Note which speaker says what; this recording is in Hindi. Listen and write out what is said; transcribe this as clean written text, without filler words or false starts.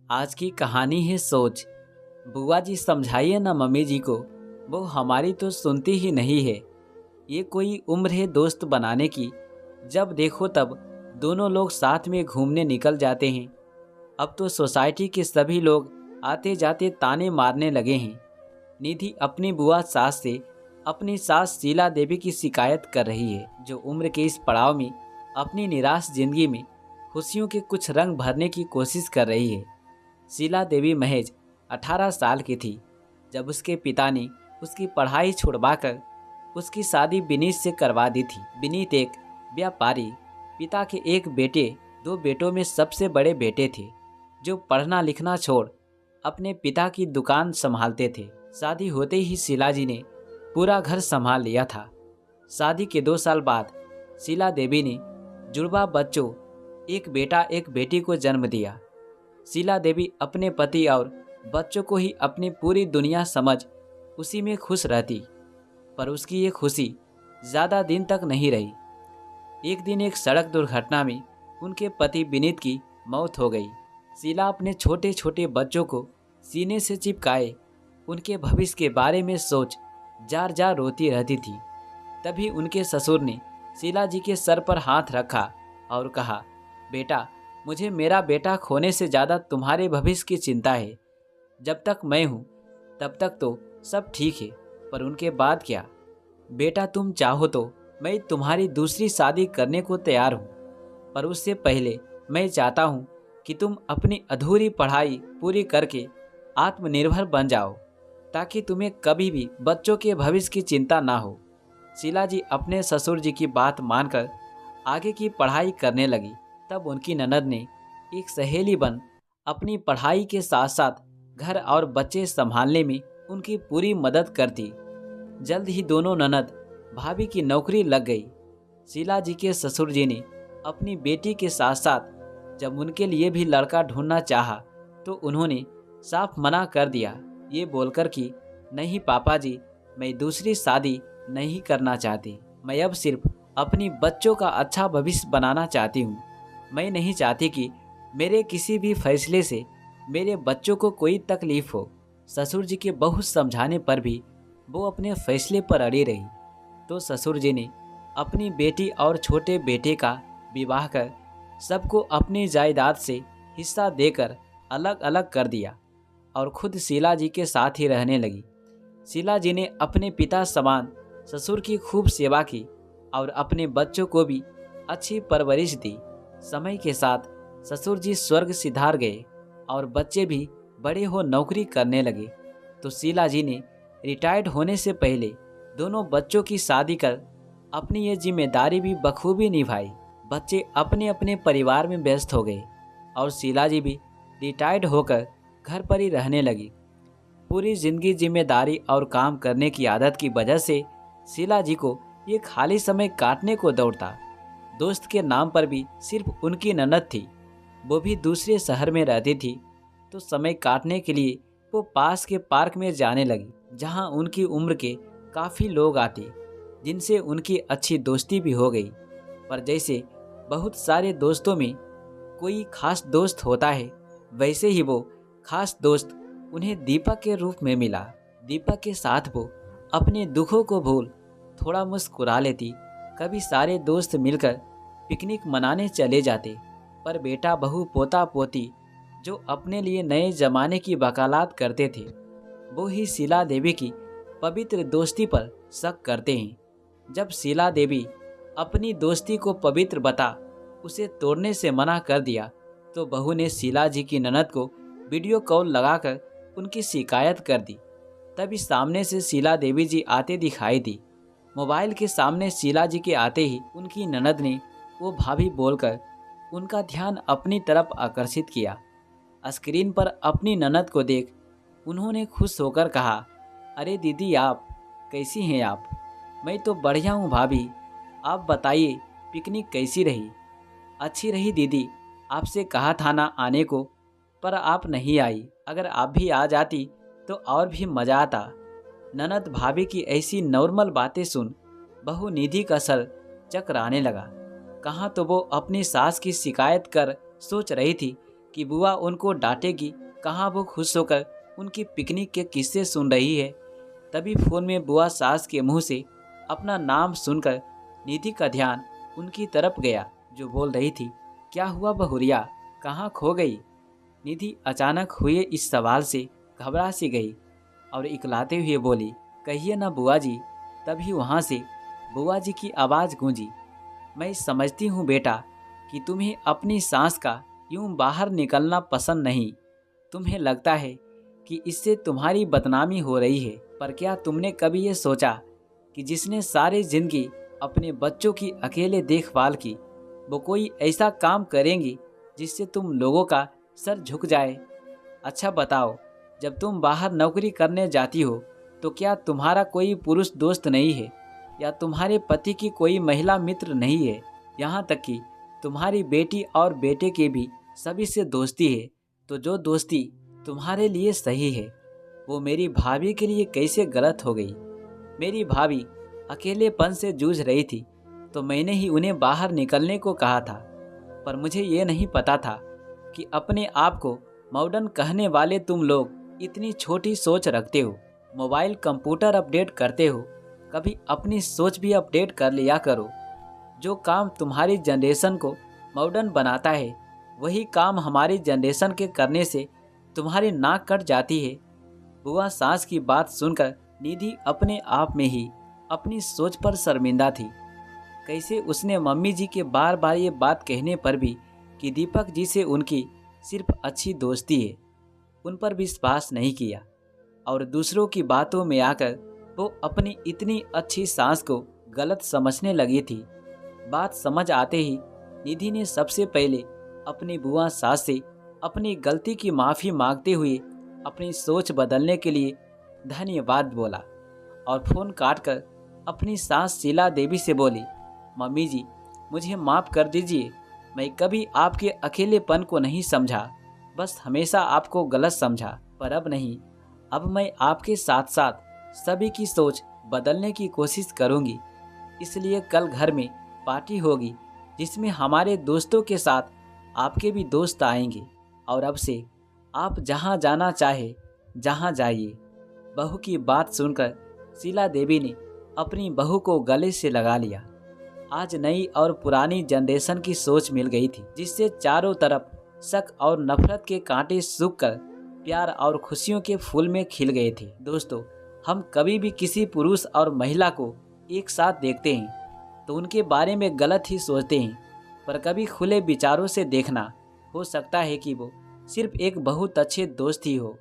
Speaker 1: आज की कहानी है सोच। बुआ जी समझाइए ना मम्मी जी को, वो हमारी तो सुनती ही नहीं है। ये कोई उम्र है दोस्त बनाने की, जब देखो तब दोनों लोग साथ में घूमने निकल जाते हैं। अब तो सोसाइटी के सभी लोग आते जाते ताने मारने लगे हैं। निधि अपनी बुआ सास से अपनी सास शीला देवी की शिकायत कर रही है, जो उम्र के इस पड़ाव में अपनी निराश जिंदगी में खुशियों के कुछ रंग भरने की कोशिश कर रही है। शीला देवी महज 18 साल की थी जब उसके पिता ने उसकी पढ़ाई छुड़वाकर उसकी शादी विनीत से करवा दी थी। विनीत एक व्यापारी, पिता के एक बेटे, दो बेटों में सबसे बड़े बेटे थे, जो पढ़ना लिखना छोड़ अपने पिता की दुकान संभालते थे। शादी होते ही शीला जी ने पूरा घर संभाल लिया था। शादी के 2 साल बाद शीला देवी ने जुड़वा बच्चों, एक बेटा एक बेटी को जन्म दिया। शीला देवी अपने पति और बच्चों को ही अपनी पूरी दुनिया समझ उसी में खुश रहती, पर उसकी ये खुशी ज़्यादा दिन तक नहीं रही। एक दिन एक सड़क दुर्घटना में उनके पति विनीत की मौत हो गई। शीला अपने छोटे छोटे बच्चों को सीने से चिपकाए उनके भविष्य के बारे में सोच जार जार रोती रहती थी। तभी उनके ससुर ने शीला जी के सर पर हाथ रखा और कहा, बेटा, मुझे मेरा बेटा खोने से ज़्यादा तुम्हारे भविष्य की चिंता है। जब तक मैं हूँ तब तक तो सब ठीक है, पर उनके बाद क्या? बेटा, तुम चाहो तो मैं तुम्हारी दूसरी शादी करने को तैयार हूँ, पर उससे पहले मैं चाहता हूँ कि तुम अपनी अधूरी पढ़ाई पूरी करके आत्मनिर्भर बन जाओ, ताकि तुम्हें कभी भी बच्चों के भविष्य की चिंता ना हो। शीला जी अपने ससुर जी की बात मानकर आगे की पढ़ाई करने लगी। तब उनकी ननद ने एक सहेली बन अपनी पढ़ाई के साथ साथ घर और बच्चे संभालने में उनकी पूरी मदद कर दी। जल्द ही दोनों ननद भाभी की नौकरी लग गई। शीला जी के ससुर जी ने अपनी बेटी के साथ साथ जब उनके लिए भी लड़का ढूंढना चाहा तो उन्होंने साफ मना कर दिया, ये बोलकर कि नहीं पापा जी, मैं दूसरी शादी नहीं करना चाहती। मैं अब सिर्फ अपनी बच्चों का अच्छा भविष्य बनाना चाहती हूँ। मैं नहीं चाहती कि मेरे किसी भी फैसले से मेरे बच्चों को कोई तकलीफ हो। ससुर जी के बहुत समझाने पर भी वो अपने फैसले पर अड़ी रही, तो ससुर जी ने अपनी बेटी और छोटे बेटे का विवाह कर सबको अपनी जायदाद से हिस्सा देकर अलग अलग कर दिया और खुद शीला जी के साथ ही रहने लगी। शीला जी ने अपने पिता समान ससुर की खूब सेवा की और अपने बच्चों को भी अच्छी परवरिश दी। समय के साथ ससुर जी स्वर्ग सिधार गए और बच्चे भी बड़े हो नौकरी करने लगे, तो शीला जी ने रिटायर्ड होने से पहले दोनों बच्चों की शादी कर अपनी ये जिम्मेदारी भी बखूबी निभाई। बच्चे अपने अपने परिवार में व्यस्त हो गए और शीला जी भी रिटायर्ड होकर घर पर ही रहने लगी। पूरी जिंदगी जिम्मेदारी और काम करने की आदत की वजह से शीला जी को ये खाली समय काटने को दौड़ता। दोस्त के नाम पर भी सिर्फ उनकी ननद थी, वो भी दूसरे शहर में रहती थी, तो समय काटने के लिए वो पास के पार्क में जाने लगी, जहां उनकी उम्र के काफ़ी लोग आते, जिनसे उनकी अच्छी दोस्ती भी हो गई। पर जैसे बहुत सारे दोस्तों में कोई खास दोस्त होता है, वैसे ही वो खास दोस्त उन्हें दीपक के रूप में मिला। दीपक के साथ वो अपने दुखों को भूल थोड़ा मुस्कुरा लेती। कभी सारे दोस्त मिलकर पिकनिक मनाने चले जाते, पर बेटा बहू पोता पोती जो अपने लिए नए जमाने की वकालत करते थे, वो ही शीला देवी की पवित्र दोस्ती पर शक करते हैं। जब शीला देवी अपनी दोस्ती को पवित्र बता उसे तोड़ने से मना कर दिया, तो बहू ने शीला जी की ननद को वीडियो कॉल लगाकर उनकी शिकायत कर दी। तभी सामने से शीला देवी जी आते दिखाई दी। मोबाइल के सामने शीला जी के आते ही उनकी ननद ने वो भाभी बोलकर उनका ध्यान अपनी तरफ आकर्षित किया। स्क्रीन पर अपनी ननद को देख उन्होंने खुश होकर कहा, अरे दीदी, आप कैसी हैं आप? मैं तो बढ़िया हूँ भाभी, आप बताइए पिकनिक कैसी रही? अच्छी रही दीदी, आपसे कहा था ना आने को, पर आप नहीं आई। अगर आप भी आ जाती तो और भी मज़ा आता। ननद भाभी की ऐसी नॉर्मल बातें सुन बहू निधि का सर चकराने लगा। कहाँ तो वो अपनी सास की शिकायत कर सोच रही थी कि बुआ उनको डांटेगी, कहाँ वो खुश होकर उनकी पिकनिक के किस्से सुन रही है। तभी फोन में बुआ सास के मुंह से अपना नाम सुनकर निधि का ध्यान उनकी तरफ गया, जो बोल रही थी, क्या हुआ बहुरिया, कहाँ खो गई। निधि अचानक हुए इस सवाल से घबरा सी गई और इकलाते हुए बोली, कहिए ना बुआ जी। तभी वहाँ से बुआ जी की आवाज़ गूंजी, मैं समझती हूँ बेटा कि तुम्हें अपनी सांस का यूं बाहर निकलना पसंद नहीं। तुम्हें लगता है कि इससे तुम्हारी बदनामी हो रही है, पर क्या तुमने कभी ये सोचा कि जिसने सारी जिंदगी अपने बच्चों की अकेले देखभाल की, वो कोई ऐसा काम करेंगी जिससे तुम लोगों का सर झुक जाए। अच्छा बताओ, जब तुम बाहर नौकरी करने जाती हो तो क्या तुम्हारा कोई पुरुष दोस्त नहीं है, या तुम्हारे पति की कोई महिला मित्र नहीं है? यहाँ तक कि तुम्हारी बेटी और बेटे के भी सभी से दोस्ती है। तो जो दोस्ती तुम्हारे लिए सही है वो मेरी भाभी के लिए कैसे गलत हो गई? मेरी भाभी अकेलेपन से जूझ रही थी तो मैंने ही उन्हें बाहर निकलने को कहा था, पर मुझे ये नहीं पता था कि अपने आप को मॉडर्न कहने वाले तुम लोग इतनी छोटी सोच रखते हो। मोबाइल कंप्यूटर अपडेट करते हो, कभी अपनी सोच भी अपडेट कर लिया करो। जो काम तुम्हारी जनरेशन को मॉडर्न बनाता है वही काम हमारी जनरेशन के करने से तुम्हारी नाक कट जाती है। बुआ सास की बात सुनकर निधि अपने आप में ही अपनी सोच पर शर्मिंदा थी। कैसे उसने मम्मी जी के बार बार ये बात कहने पर भी कि दीपक जी से उनकी सिर्फ अच्छी दोस्ती है, उन पर विश्वास नहीं किया, और दूसरों की बातों में आकर वो अपनी इतनी अच्छी सास को गलत समझने लगी थी। बात समझ आते ही निधि ने सबसे पहले अपनी बुआ सास से अपनी गलती की माफ़ी मांगते हुए अपनी सोच बदलने के लिए धन्यवाद बोला, और फ़ोन काटकर अपनी सास शीला देवी से बोली, मम्मी जी मुझे माफ़ कर दीजिए, मैं कभी आपके अकेलेपन को नहीं समझा, बस हमेशा आपको गलत समझा। पर अब नहीं, अब मैं आपके साथ साथ सभी की सोच बदलने की कोशिश करूंगी। इसलिए कल घर में पार्टी होगी जिसमें हमारे दोस्तों के साथ आपके भी दोस्त आएंगे, और अब से आप जहां जाना चाहे जहां जाइए। बहू की बात सुनकर शीला देवी ने अपनी बहू को गले से लगा लिया। आज नई और पुरानी जनरेशन की सोच मिल गई थी, जिससे चारों तरफ शक और नफरत के कांटे सूखकर प्यार और खुशियों के फूल में खिल गए थे। दोस्तों, हम कभी भी किसी पुरुष और महिला को एक साथ देखते हैं तो उनके बारे में गलत ही सोचते हैं, पर कभी खुले विचारों से देखना, हो सकता है कि वो सिर्फ एक बहुत अच्छे दोस्त ही हो।